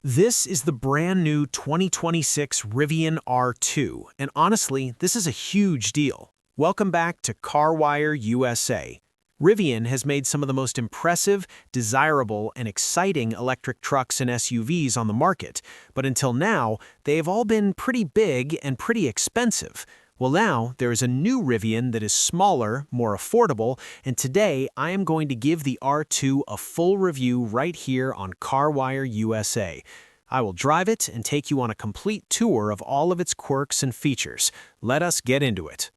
This is the brand new 2026 Rivian R2, and honestly, this is a huge deal. Welcome back to CarWire USA. Rivian has made some of the most impressive, desirable, and exciting electric trucks and SUVs on the market, but until now, they have all been pretty big and pretty expensive. Well, now there is a new Rivian that is smaller, more affordable, and today I am going to give the R2 a full review right here on CarWire USA. I will drive it and take you on a complete tour of all of its quirks and features. Let us get into it.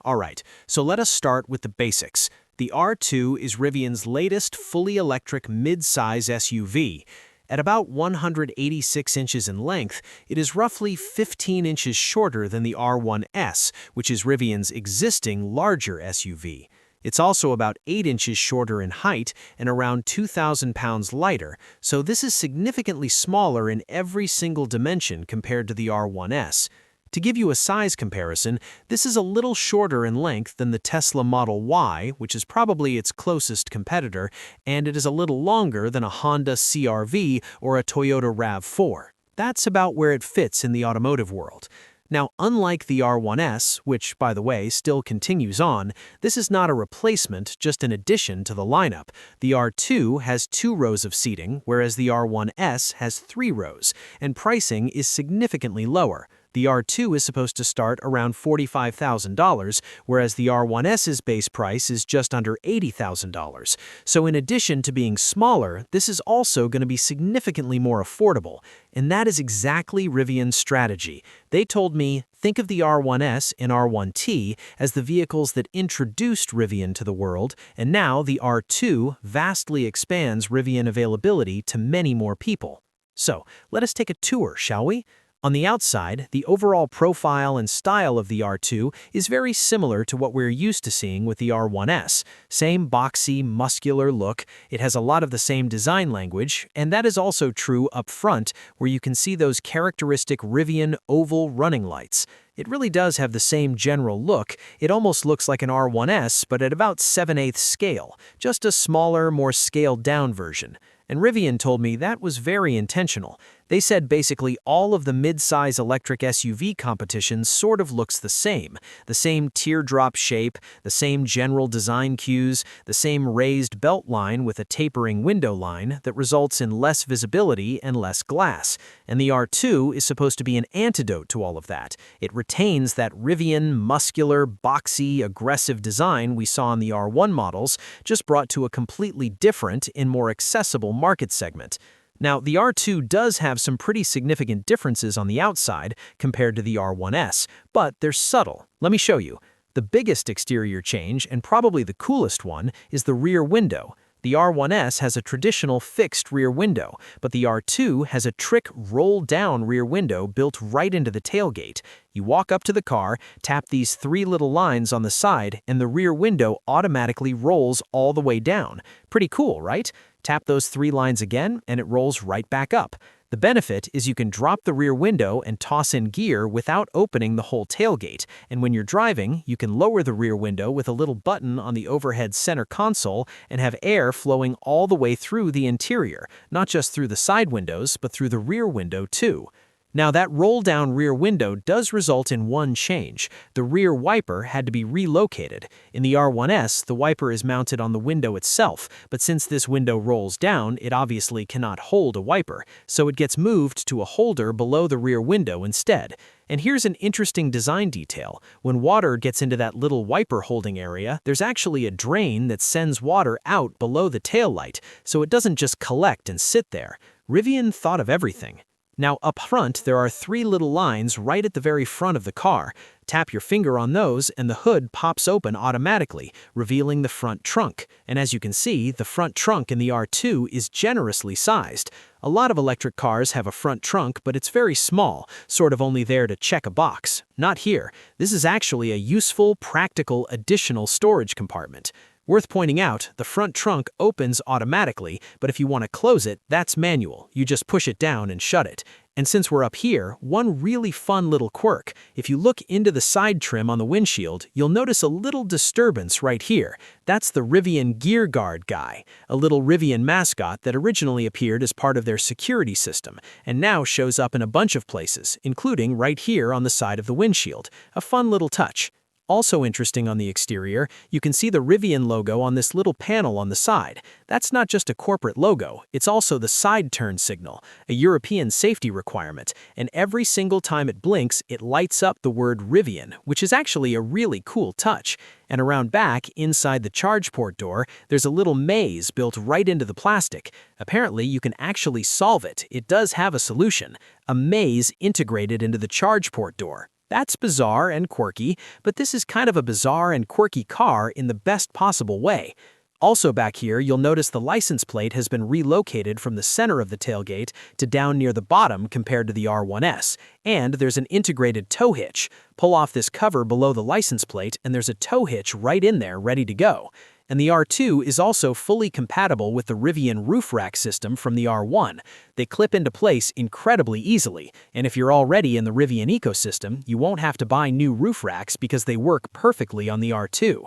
Alright, so let us start with the basics. The R2 is Rivian's latest fully electric mid-size SUV. At about 186 inches in length, it is roughly 15 inches shorter than the R1S, which is Rivian's existing larger SUV. It's also about 8 inches shorter in height and around 2,000 pounds lighter, so this is significantly smaller in every single dimension compared to the R1S. To give you a size comparison, this is a little shorter in length than the Tesla Model Y, which is probably its closest competitor, and it is a little longer than a Honda CR-V or a Toyota RAV4. That's about where it fits in the automotive world. Now, unlike the R1S, which, by the way, still continues on, this is not a replacement, just an addition to the lineup. The R2 has 2 rows of seating, whereas the R1S has 3 rows, and pricing is significantly lower. The R2 is supposed to start around $45,000, whereas the R1S's base price is just under $80,000. So in addition to being smaller, this is also going to be significantly more affordable. And that is exactly Rivian's strategy. They told me, think of the R1S and R1T as the vehicles that introduced Rivian to the world, and now the R2 vastly expands Rivian availability to many more people. So let us take a tour, shall we? On the outside, the overall profile and style of the R2 is very similar to what we're used to seeing with the R1S. Same boxy, muscular look, it has a lot of the same design language, and that is also true up front, where you can see those characteristic Rivian oval running lights. It really does have the same general look. It almost looks like an R1S, but at about 7/8 scale, just a smaller, more scaled-down version. And Rivian told me that was very intentional. They said basically all of the mid-size electric SUV competition sort of looks the same teardrop shape, the same general design cues, the same raised belt line with a tapering window line that results in less visibility and less glass. And the R2 is supposed to be an antidote to all of that. It retains that Rivian, muscular, boxy, aggressive design we saw in the R1 models, just brought to a completely different and more accessible market segment. Now, the R2 does have some pretty significant differences on the outside compared to the R1S, but they're subtle. Let me show you. The biggest exterior change, and probably the coolest one, is the rear window. The R1S has a traditional fixed rear window, but the R2 has a trick roll-down rear window built right into the tailgate. You walk up to the car, tap these 3 little lines on the side, and the rear window automatically rolls all the way down. Pretty cool, right? Tap those 3 lines again, and it rolls right back up. The benefit is you can drop the rear window and toss in gear without opening the whole tailgate, and when you're driving, you can lower the rear window with a little button on the overhead center console and have air flowing all the way through the interior, not just through the side windows, but through the rear window too. Now, that roll-down rear window does result in one change. The rear wiper had to be relocated. In the R1S, the wiper is mounted on the window itself, but since this window rolls down, it obviously cannot hold a wiper, so it gets moved to a holder below the rear window instead. And here's an interesting design detail. When water gets into that little wiper holding area, there's actually a drain that sends water out below the taillight, so it doesn't just collect and sit there. Rivian thought of everything. Now, up front, there are 3 little lines right at the very front of the car. Tap your finger on those, and the hood pops open automatically, revealing the front trunk. And as you can see, the front trunk in the R2 is generously sized. A lot of electric cars have a front trunk, but it's very small, sort of only there to check a box. Not here. This is actually a useful, practical, additional storage compartment. Worth pointing out, the front trunk opens automatically, but if you want to close it, that's manual. You just push it down and shut it. And since we're up here, one really fun little quirk. If you look into the side trim on the windshield, you'll notice a little disturbance right here. That's the Rivian gear guard guy, a little Rivian mascot that originally appeared as part of their security system, and now shows up in a bunch of places, including right here on the side of the windshield. A fun little touch. Also interesting on the exterior, you can see the Rivian logo on this little panel on the side. That's not just a corporate logo, it's also the side turn signal, a European safety requirement, and every single time it blinks, it lights up the word Rivian, which is actually a really cool touch. And around back, inside the charge port door, there's a little maze built right into the plastic. Apparently, you can actually solve it. It does have a solution, a maze integrated into the charge port door. That's bizarre and quirky, but this is kind of a bizarre and quirky car in the best possible way. Also back here, you'll notice the license plate has been relocated from the center of the tailgate to down near the bottom compared to the R1S, and there's an integrated tow hitch. Pull off this cover below the license plate and there's a tow hitch right in there ready to go. And the R2 is also fully compatible with the Rivian roof rack system from the R1. They clip into place incredibly easily, and if you're already in the Rivian ecosystem, you won't have to buy new roof racks because they work perfectly on the R2.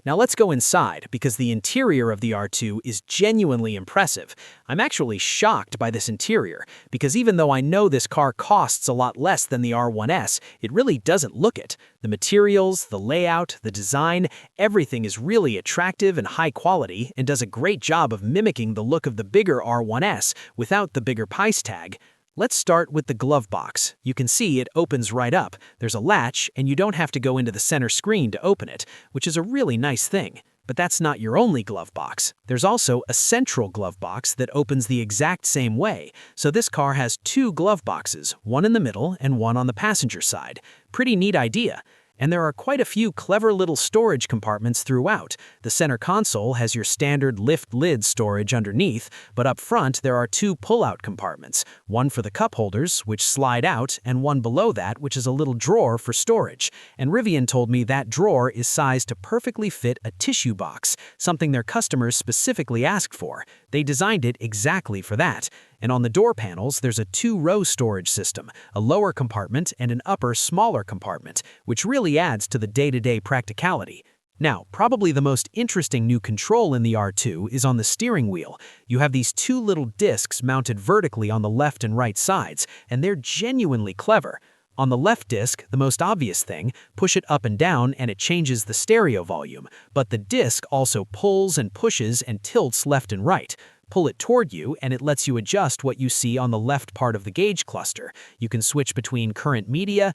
Now let's go inside, because the interior of the R2 is genuinely impressive. I'm actually shocked by this interior, because even though I know this car costs a lot less than the R1S, it really doesn't look it. The materials, the layout, the design, everything is really attractive and high quality and does a great job of mimicking the look of the bigger R1S without the bigger price tag. Let's start with the glove box. You can see it opens right up. There's a latch, and you don't have to go into the center screen to open it, which is a really nice thing. But that's not your only glove box. There's also a central glove box that opens the exact same way. So this car has two glove boxes, one in the middle and one on the passenger side. Pretty neat idea. And there are quite a few clever little storage compartments throughout. The center console has your standard lift lid storage underneath, but up front there are two pull-out compartments, one for the cup holders, which slide out, and one below that, which is a little drawer for storage. And Rivian told me that drawer is sized to perfectly fit a tissue box, something their customers specifically asked for. They designed it exactly for that. And on the door panels, there's a two-row storage system, a lower compartment and an upper, smaller compartment, which really adds to the day-to-day practicality. Now, probably the most interesting new control in the R2 is on the steering wheel. You have these two little discs mounted vertically on the left and right sides, and they're genuinely clever. On the left disc, the most obvious thing, push it up and down and it changes the stereo volume, but the disc also pulls and pushes and tilts left and right. Pull it toward you and it lets you adjust what you see on the left part of the gauge cluster. You can switch between current media,